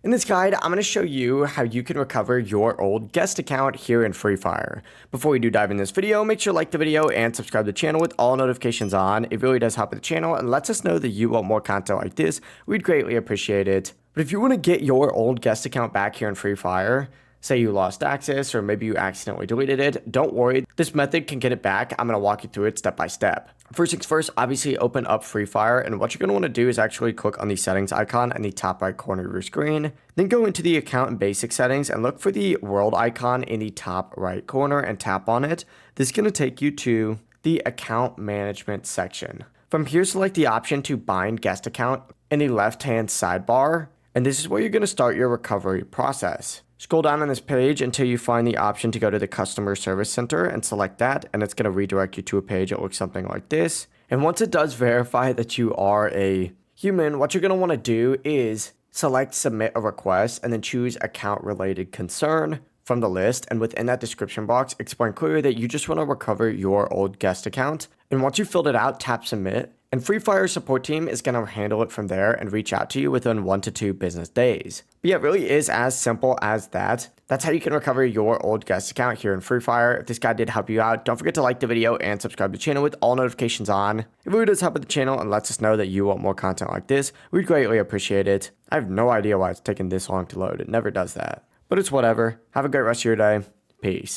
In this guide, I'm going to show you how you can recover your old guest account here in Free Fire. Before we do dive in this video, make sure to like the video and subscribe to the channel with all notifications on. It really does help the channel and lets us know that you want more content like this. We'd greatly appreciate it. But if you want to get your old guest account back here in Free Fire, say you lost access or maybe you accidentally deleted it, don't worry, this method can get it back. I'm going to walk you through it step by step. First things first, obviously open up Free Fire, and what you're going to want to do is actually click on the settings icon in the top right corner of your screen. Then go into the account and basic settings and look for the world icon in the top right corner and tap on it. This is going to take you to the account management section. From here, select the option to bind guest account in the left hand sidebar, and this is where you're going to start your recovery process. Scroll down on this page until you find the option to go to the customer service center and select that, and it's going to redirect you to a page that looks something like this. And once it does verify that you are a human, what you're going to want to do is select submit a request and then choose account related concern from the list, and within that description box explain clearly that you just want to recover your old guest account. And once you filled it out, tap submit, and Free Fire support team is going to handle it from there and reach out to you within 1 to 2 business days. But yeah, it really is as simple as that. That's how you can recover your old guest account here in Free Fire. If this guide did help you out, don't forget to like the video and subscribe to the channel with all notifications on. It really does help with the channel and lets us know that you want more content like this. We'd greatly appreciate it. I have no idea why it's taking this long to load. It never does that. But it's whatever. Have a great rest of your day. Peace.